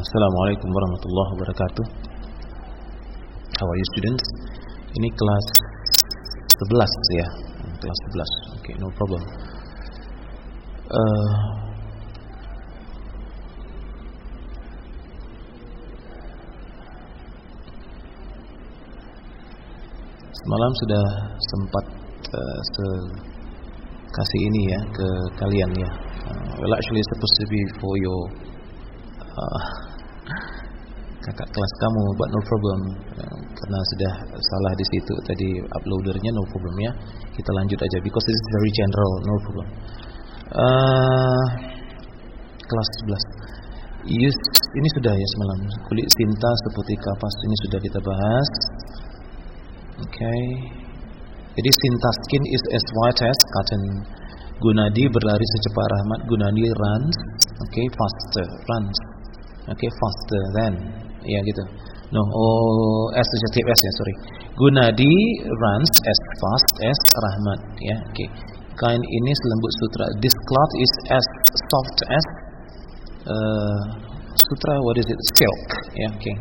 Assalamualaikum warahmatullahi wabarakatuh. How are you students? Ini kelas 11 ya. Kelas 11. Okay, no problem. Semalam sudah sempat kasih ini ya ke kalian ya. Well, actually supposed to be for your kakak kelas kamu, but no problem. Karena sudah salah di situ tadi uploadernya, no problem ya. Kita lanjut aja because this is very general, no problem. Kelas 11. Yes, ini sudah ya semalam. Kulit cinta seputih kapas ini sudah kita bahas. Okay. Jadi cinta skin is as white as cotton. Gunadi berlari secepat rahmat. Gunadi runs, okay, faster, runs. Okay, faster than. Ya gitu. No, as adjective as ya, sorry. Gunadi runs as fast as rahmat. Ya, okay. Kain ini selembut sutra. This cloth is as soft as sutra. What is it? Silk. Yeah, okay.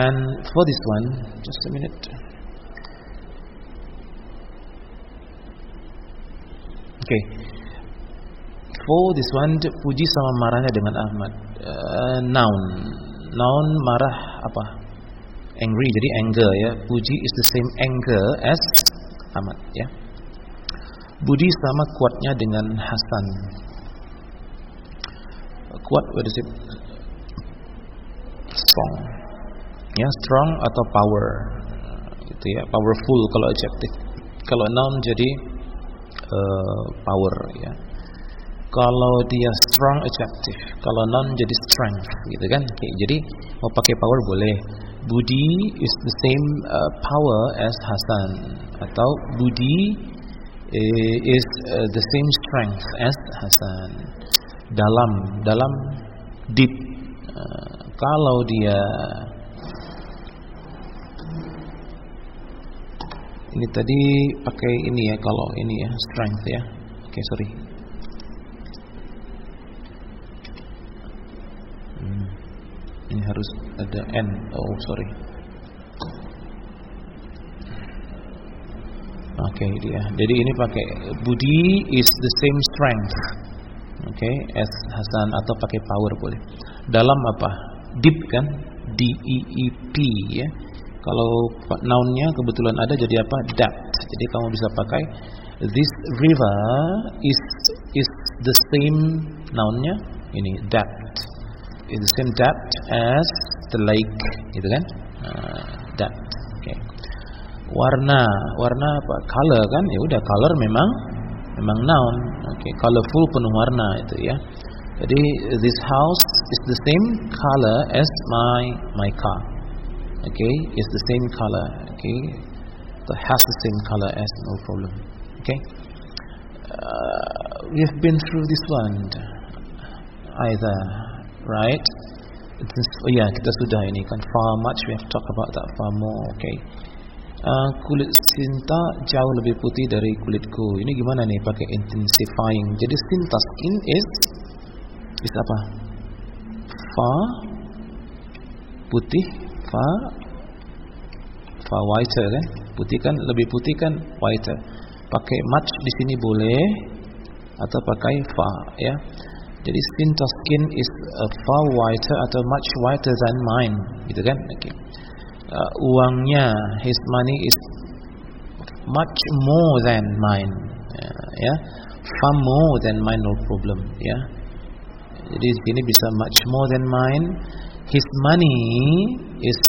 And for this one, just a minute. Okay. For this one, Puji sama marahnya dengan Ahmad. Noun marah apa? Angry, jadi anger ya. Puji is the same anger as Ahmad ya. Budi sama kuatnya dengan Hasan. Kuat, what is it? Strong. Ya, strong atau power. Gitu ya, powerful kalau adjective. Kalau noun jadi power ya. Kalau dia strong adjective, kalau noun jadi strength, gitu kan? Okay, jadi mau pakai power boleh. Budi is the same power as Hasan, atau Budi is the same strength as Hasan. Dalam deep. Kalau dia ini tadi pakai ini ya, kalau ini ya strength ya. Oke, sorry. Ini harus ada N. Oh, sorry. Oke, dia. Jadi ini pakai Budi is the same strength. Oke, as Hasan, atau pakai power boleh. Dalam apa? Deep kan? D-E-E-P ya. Kalau nounnya kebetulan ada jadi apa? Depth. Jadi kamu bisa pakai this river is the same nounnya ini depth. Is the same depth as the lake, gitu kan? Depth. Okay. Warna apa? Color kan? Ya udah, color memang noun. Okay. Colorful, penuh warna itu ya. Jadi this house is the same color as my car. Okay, it's the same color. Okay, it has the same color as, no problem. Okay, we've been through this one either, right? Yeah, kita sudah ini kan far much. We have talked about that far more. Okay, kulit cinta jauh lebih putih dari kulitku. Ini gimana nih pakai intensifying? Jadi cinta skin is apa? Far putih. Far whiter kan, putih kan, lebih putih kan whiter. Pakai much di sini boleh, atau pakai far ya. Jadi cinta skin is far whiter atau much whiter than mine, gitu kan? Okay. Uangnya, his money is much more than mine, ya. Far more than mine, no problem ya. Jadi di sini bisa much more than mine. His money is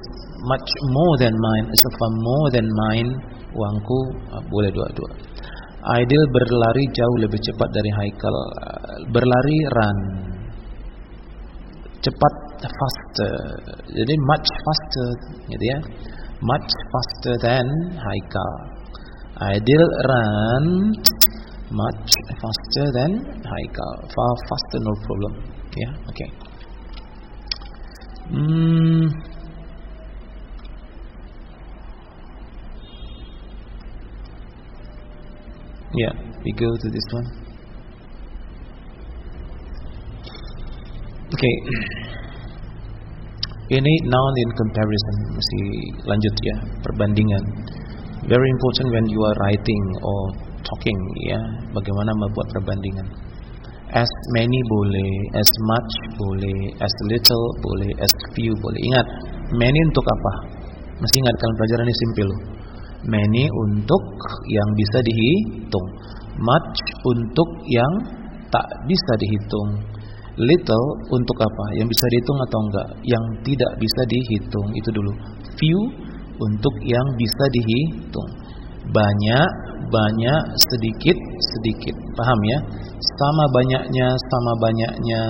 much more than mine, is far more than mine. Uangku boleh dua-dua. Aidil berlari jauh lebih cepat dari Haikal. Berlari run. Cepat faster. Jadi much faster, gitu ya. Much faster than Haikal. Aidil run much faster than Haikal. Far faster, no problem. Ya, okay. Yeah, we go to this one. Okay. Ini noun in comparison, masih lanjut ya, perbandingan. Very important when you are writing or talking ya, bagaimana membuat perbandingan. As many boleh, as much boleh, as little boleh, as few boleh. Ingat, many untuk apa? Masih ingat kalian pelajaran ini simpel loh. Many untuk yang bisa dihitung, much untuk yang tak bisa dihitung, little untuk apa? Yang bisa dihitung atau enggak? Yang tidak bisa dihitung, itu dulu. Few untuk yang bisa dihitung. Banyak, banyak, sedikit, sedikit. Paham ya? Sama banyaknya, sama banyaknya,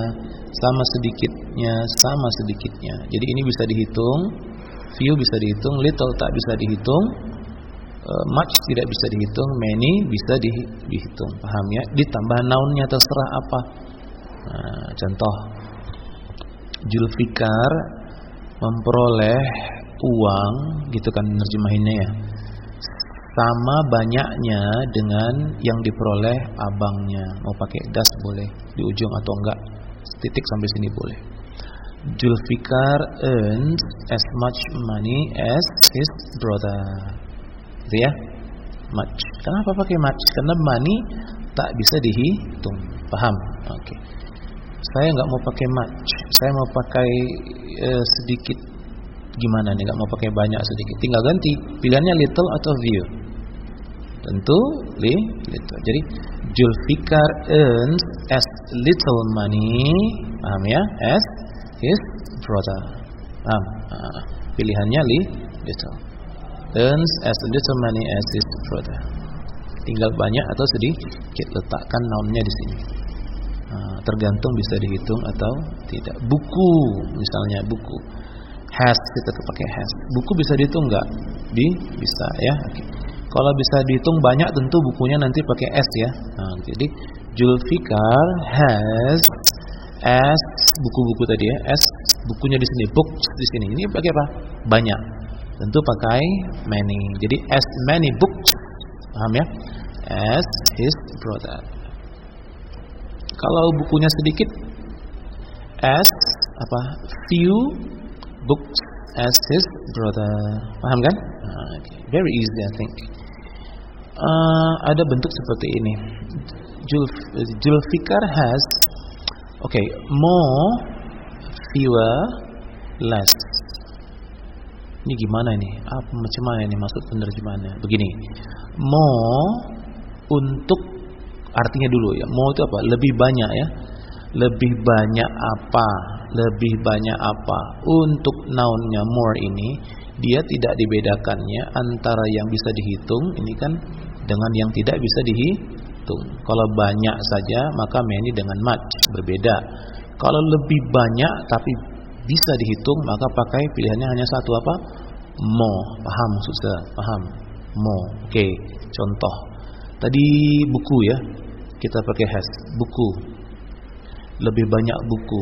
sama sedikitnya, sama sedikitnya. Jadi ini bisa dihitung, few bisa dihitung, little tak bisa dihitung, much tidak bisa dihitung, many bisa dihitung. Paham ya? Ditambah nounnya terserah apa. Nah, contoh, Julfikar memperoleh uang, gitu kan nerjemahinnya ya, sama banyaknya dengan yang diperoleh abangnya. Mau pakai das boleh di ujung atau enggak, titik sampai sini boleh. Julfikar earns as much money as his brother. Gitu ya, much. Kenapa pakai much? Karena money tak bisa dihitung. Paham? Oke. Saya nggak mau pakai much. Saya mau pakai sedikit. Gimana nih? Nggak mau pakai banyak, sedikit. Tinggal ganti. Pilihannya little atau few. Tentu little. Jadi Julfikar earns as little money. Paham ya? As his brother. Paham? Pilihannya little. Earns as little money as his brother. Tinggal banyak atau sedikit, letakkan nounnya di sini. Tergantung bisa dihitung atau tidak. Buku misalnya, buku. Has, kita pakai has. Buku bisa dihitung enggak? Bisa ya. Okay. Kalau bisa dihitung banyak, tentu bukunya nanti pakai s ya. Jadi Julfikar has as buku-buku tadi ya, as bukunya di sini, books di sini. Ini pakai apa? Banyak. Tentu pakai many. Jadi as many books, paham ya? As his brother. Kalau bukunya sedikit, as apa? Few books as his brother. Paham kan? Okay. Very easy I think. Ada bentuk seperti ini. Julfikar has more, fewer, less. Ini gimana ini? Macam mana ini maksud penerjemahannya? Begini. More untuk, artinya dulu ya. More itu apa? Lebih banyak ya. Lebih banyak apa? Lebih banyak apa? Untuk nounnya more ini, dia tidak dibedakannya antara yang bisa dihitung, ini kan, dengan yang tidak bisa dihitung. Kalau banyak saja, maka many dengan much, berbeda. Kalau lebih banyak tapi bisa dihitung, maka pakai pilihannya hanya satu, apa? More. Paham maksud saya? Paham? More. Oke, contoh. Tadi buku ya, kita pakai has. Buku. Lebih banyak buku.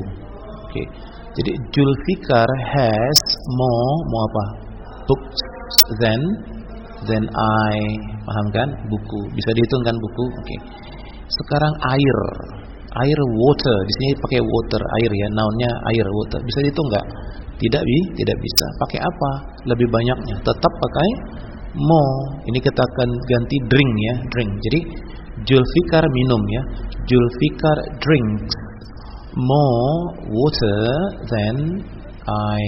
Oke. Jadi Julfikar has more apa? Books than I. Paham kan? Buku. Bisa dihitung kan buku? Oke. Sekarang air. Air, water. Di sini pakai water, air ya. Nounnya air, water. Bisa dihitung enggak? Tidak bisa. Pakai apa? Lebih banyaknya. Tetap pakai more. Ini kita akan ganti drink ya, drink. Jadi Julfikar minum ya. Julfikar drinks more water than I.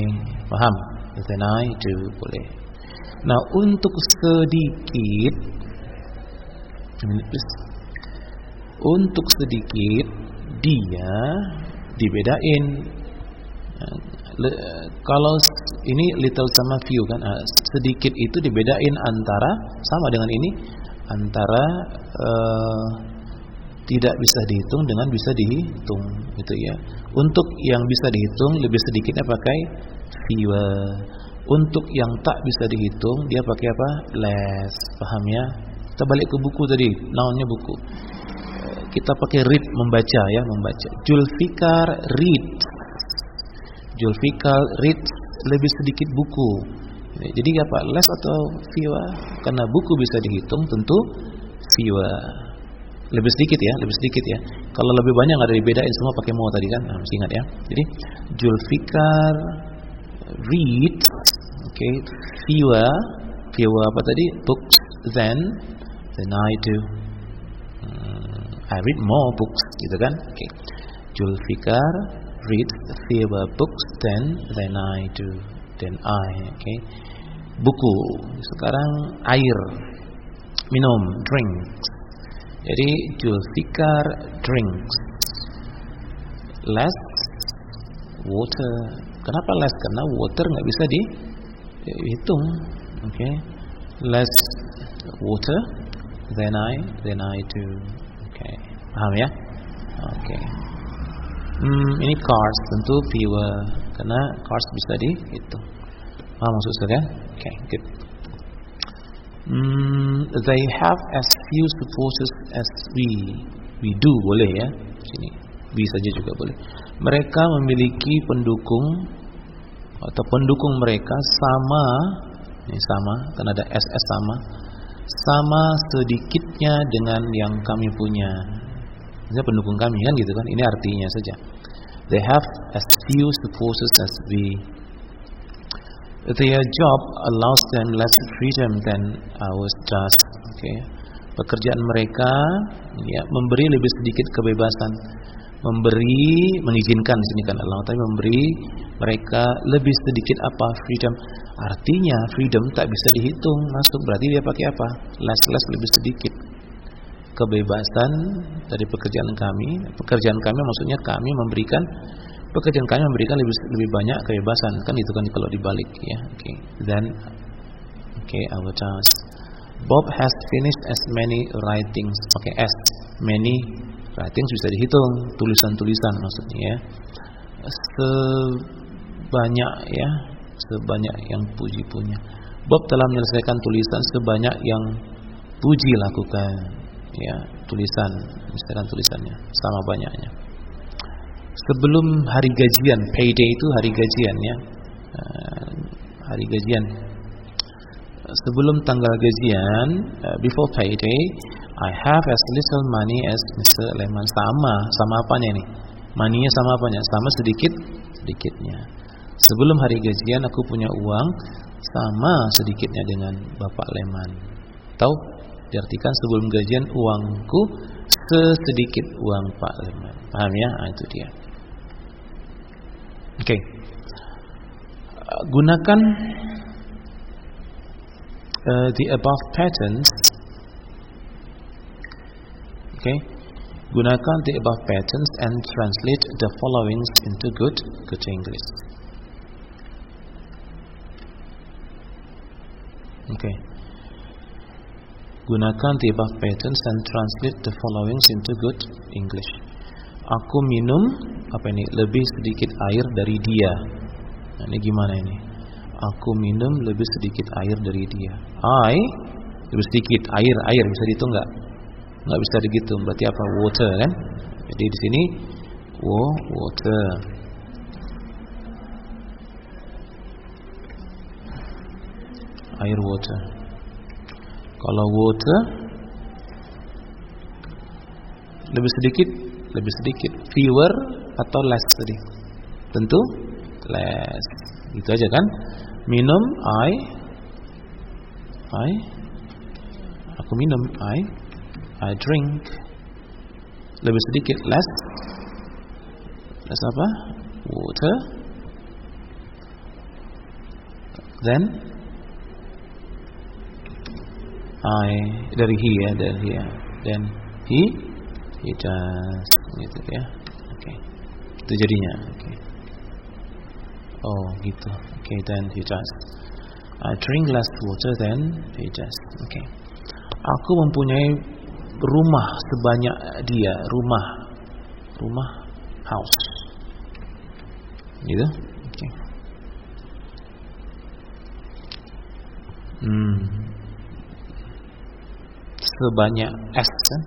Paham? Than I do, boleh. Nah, untuk sedikit, untuk sedikit dia dibedain. Kalau ini little sama few kan, sedikit itu dibedain antara, sama dengan ini, antara tidak bisa dihitung dengan bisa dihitung, gitu ya. Untuk yang bisa dihitung lebih sedikitnya pakai fewer. Untuk yang tak bisa dihitung dia pakai apa? Less. Paham ya? Kita balik ke buku tadi, nounnya buku. Kita pakai read, membaca ya, membaca. Julfikar read. Julfikar read lebih sedikit buku. Jadi apa? Less atau fewer? Karena buku bisa dihitung, tentu fewer. Lebih sedikit ya, lebih sedikit ya. Kalau lebih banyak nggak ada dibedain, semua pakai more tadi kan. Masih ingat ya. Jadi Julfikar reads, okay, fewer apa tadi? Books than I do. I read more books, gitu kan? Okay. Julfikar reads fewer books than I do. Okay. Buku. Sekarang air, minum, drinks. Jadi Julfikar drinks less water. Kenapa less? Karena water nggak bisa dihitung. Okay. Less water than I do. Okay. Paham ya? Okay. Ini cars tentu fewer karena cars bisa dihitung. Paham maksud saya? Okay, good. They have as few supporters as we do, boleh ya? Sini we saja juga boleh. Mereka memiliki pendukung atau pendukung mereka sama, ini sama karena ada SS sama sedikitnya dengan yang kami punya. Maksudnya pendukung kami kan gitu kan? Ini artinya saja. They have as few supporters as we. Their job allows them less freedom than ours does. Okay. Pekerjaan mereka ya memberi lebih sedikit kebebasan, mengizinkan di sini kan Allah, tapi memberi mereka lebih sedikit apa? Freedom. Artinya freedom tak bisa dihitung masuk, berarti dia pakai apa? Less lebih sedikit. Kebebasan dari pekerjaan kami maksudnya pekerjaan kami memberikan lebih banyak kebebasan, kan itu kan kalau dibalik ya. Okay. Then our task. Bob has finished as many writings. Okay, as many writings bisa dihitung, tulisan-tulisan maksudnya ya. Sebanyak yang Puji punya. Bob telah menyelesaikan tulisan sebanyak yang Puji lakukan. Ya, misalkan tulisannya sama banyaknya. Sebelum hari gajian, payday itu hari gajian ya. Hari gajian. Sebelum tanggal gajian, before payday, I have as little money as Mr. Lehman. Sama apanya nih? Money-nya sama apanya? Sama sedikitnya. Sebelum hari gajian aku punya uang sama sedikitnya dengan Bapak Lehman. Tahu? Diartikan sebelum gajian uangku sesedikit uang Pak Lehman. Paham ya? Itu dia. Oke. Gunakan the above patterns. Okay. Gunakan the above patterns and translate the followings into good English. Okay. Gunakan the above patterns and translate the followings into good English. Aku minum apa ini? Lebih sedikit air dari dia. Nah, ini gimana ini? Aku minum lebih sedikit air dari dia. I lebih sedikit air bisa dihitung nggak? Nggak bisa dihitung. Berarti apa? Water kan? Jadi di sini water. Air water. Kalau water lebih sedikit. Fewer atau less tadi? Tentu less. Itu aja kan? Minum aku minum I drink. Lebih sedikit less apa? Water. Then dari he. Then he does gitu ya. Oke. Itu jadinya. Oke. Oh, gitu. Oke, then he does. I drink less water than he does. Oke. Aku mempunyai rumah sebanyak dia, rumah house. Gitu. Oke. Sebanyak S kan?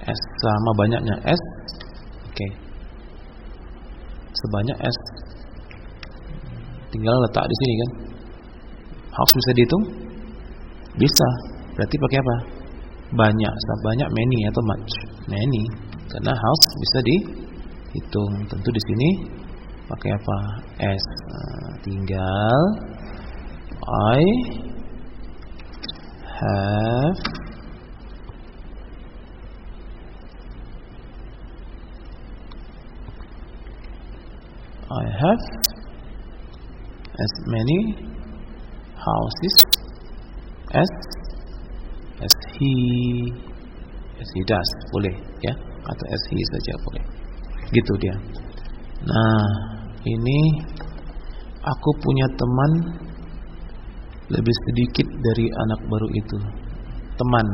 S sama banyaknya S. Oke. Sebanyak S. Tinggal letak di sini kan. House bisa dihitung? Bisa. Berarti pakai apa? Banyak. Banyak many atau much? Many. Karena house bisa dihitung. Tentu di sini pakai apa? S. tinggal I have as many houses as he does, boleh ya, atau as he saja boleh. Gitu dia. Nah, ini aku punya teman lebih sedikit dari anak baru itu. Teman,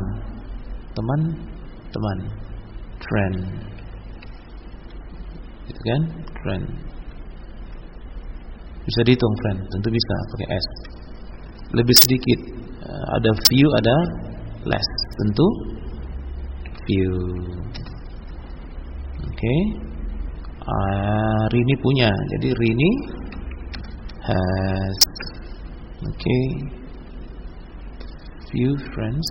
friend, gitu kan? Friend. Bisa dihitung friend, tentu bisa pakai S. Lebih sedikit, ada few, ada less, tentu few. Oke. Rini punya, jadi Rini has, few friends.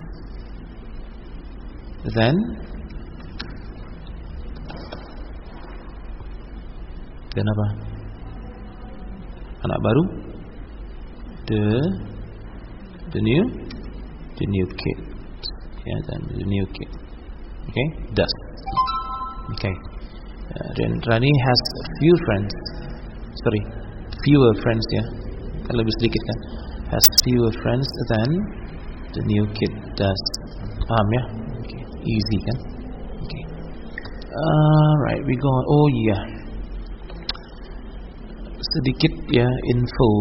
Then apa? Anak baru, the new kid, ya, dan the new kid, does, dan Rani has fewer friends ya, kan lebih sedikit kan, has fewer friends than the new kid does, paham ya? Easy kan? Right, we go on. Oh iya, sedikit ya info.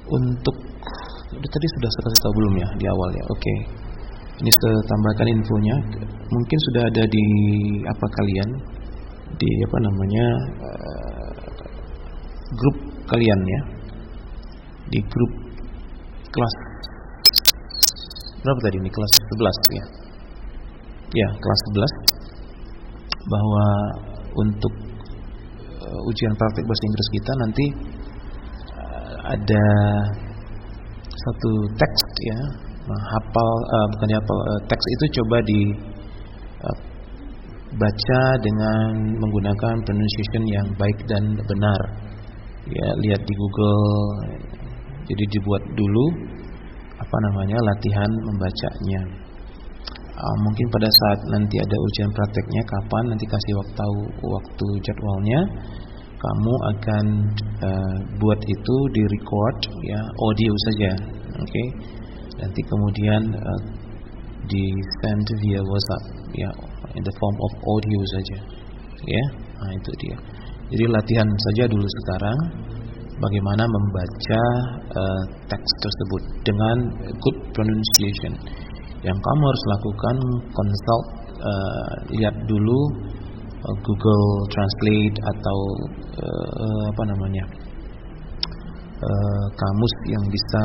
Untuk tadi sudah saya kasih tahu belum ya di awal ya? Oke. Ini saya tambahkan infonya. Mungkin sudah ada di apa kalian di apa namanya grup kalian ya. Di grup kelas berapa tadi ini, kelas 11 ya. Ya, kelas 11, bahwa untuk ujian praktik bahasa Inggris kita nanti ada satu teks ya, teks itu coba dibaca dengan menggunakan pronunciation yang baik dan benar. Ya, lihat di Google. Jadi dibuat dulu latihan membacanya. Mungkin pada saat nanti ada ujian prakteknya, kapan nanti kasih waktu jadwalnya, kamu akan buat itu di record ya, audio saja, nanti kemudian di send via WhatsApp ya, in the form of audio saja ya. Nah, itu dia. Jadi latihan saja dulu sekarang bagaimana membaca teks tersebut dengan good pronunciation. Yang kamu harus lakukan, consult, lihat dulu Google Translate atau kamus yang bisa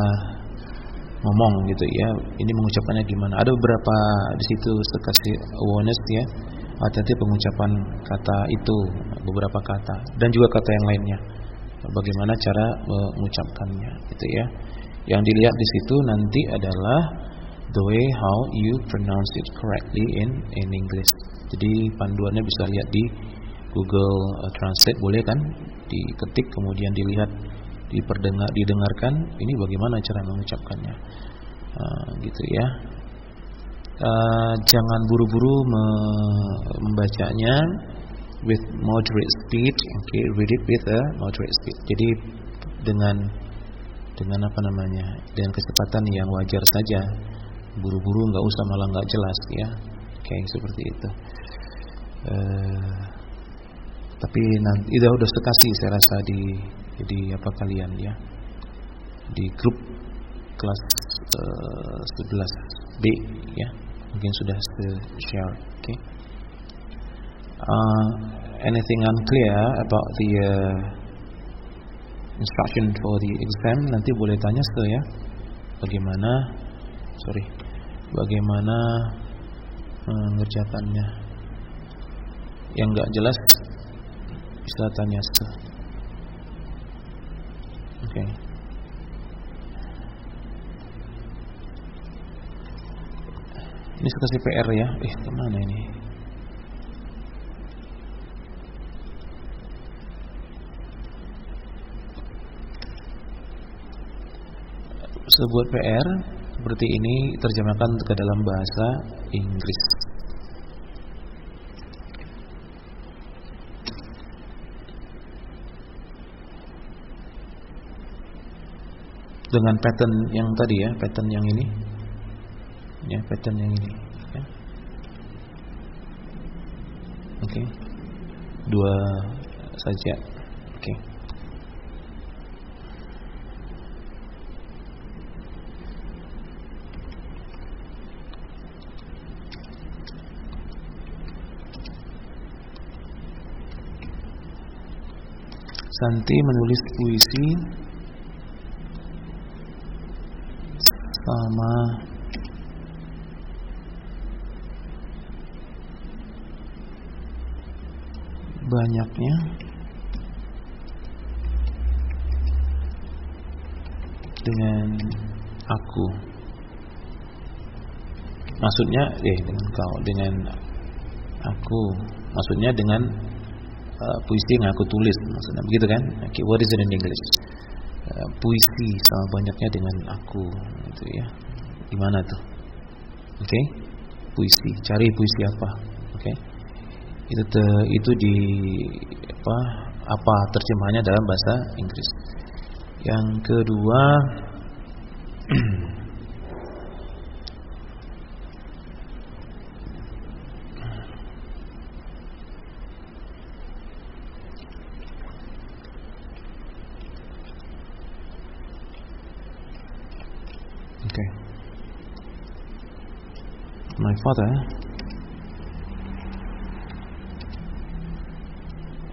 ngomong gitu ya. Ini mengucapkannya gimana? Ada beberapa di situ saya kasih awareness ya. Hati-hati pengucapan kata itu, beberapa kata dan juga kata yang lainnya. Bagaimana cara mengucapkannya gitu ya. Yang dilihat di situ nanti adalah the way how you pronounce it correctly in English. Jadi panduannya bisa lihat di Google Translate, boleh kan? Diketik kemudian dilihat, didengarkan ini bagaimana cara mengucapkannya. Gitu ya. Jangan buru-buru membacanya, with moderate speed. Read it with a moderate speed. Jadi dengan dengan kecepatan yang wajar saja. Buru-buru, nggak usah malah nggak jelas ya. Seperti itu. Tapi nanti udah sekasih saya rasa di apa kalian ya, di grup kelas 11B ya, mungkin sudah share. Anything unclear about the instruction for the exam, nanti boleh tanya ya. Bagaimana mengerjakannya. Yang nggak jelas bisa tanya Ini saya kasih PR ya. Kemana ini? Sebuah PR seperti ini terjemahkan ke dalam bahasa Inggris. Dengan pattern yang tadi ya, pattern yang ini. Ya, pattern yang ini ya. Oke. Dua saja. Oke. Santi menulis puisi sama banyaknya dengan aku. Maksudnya dengan kau, dengan aku. Maksudnya dengan puisi yang aku tulis, maksudnya begitu kan? Okay, what is it in English? Puisi sama banyaknya dengan aku, gitu ya. Gimana tuh? Oke, puisi. Cari puisi apa? Oke, itu di apa terjemahannya dalam bahasa Inggris. Yang kedua, my father.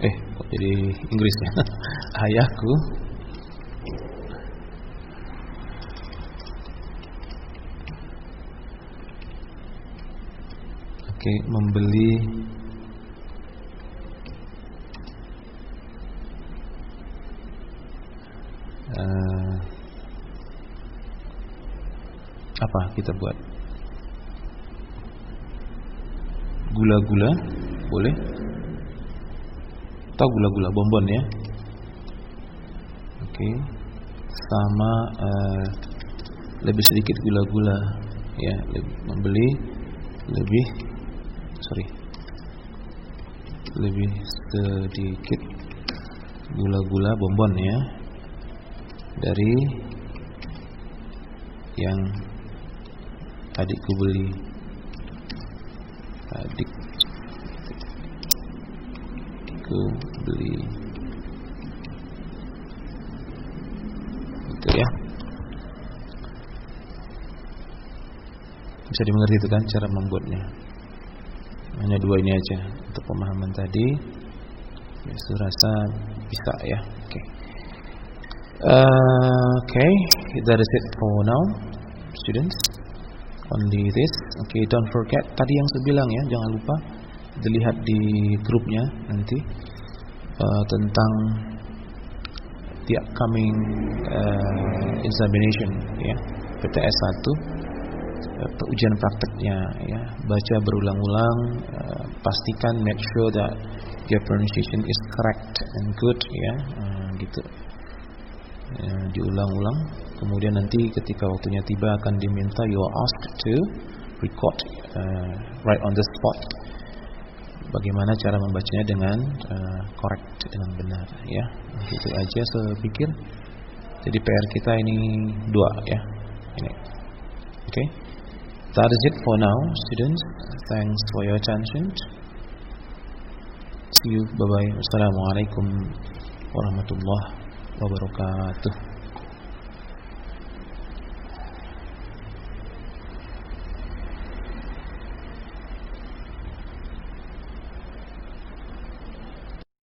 Kok jadi Inggris ya? Ayahku membeli apa kita buat? Gula-gula, boleh? Tahu gula-gula bonbon ya? Oke. Sama lebih sedikit gula-gula ya, membeli lebih sedikit gula-gula bonbon ya dari yang adikku beli. Adikku beli itu ya. Bisa dimengerti itu kan cara membuatnya. Hanya dua ini aja untuk pemahaman tadi. Ya, saya rasa bisa ya. Okay, that is it for now, students. Only this. Okay, don't forget tadi yang saya bilang ya, jangan lupa dilihat di grupnya nanti tentang the upcoming examination ya, PTS 1, ujian prakteknya ya. Baca berulang-ulang, pastikan, make sure that your pronunciation is correct and good ya, gitu. Diulang-ulang, kemudian nanti ketika waktunya tiba akan diminta, you are asked to record right on the spot bagaimana cara membacanya dengan correct, dengan benar ya. Gitu aja saya pikir. Jadi PR kita ini 2 ya ini. Okay, that is it for now, students. Thanks for your attention. See you, bye bye. Wassalamualaikum warahmatullahi wabarakatuh.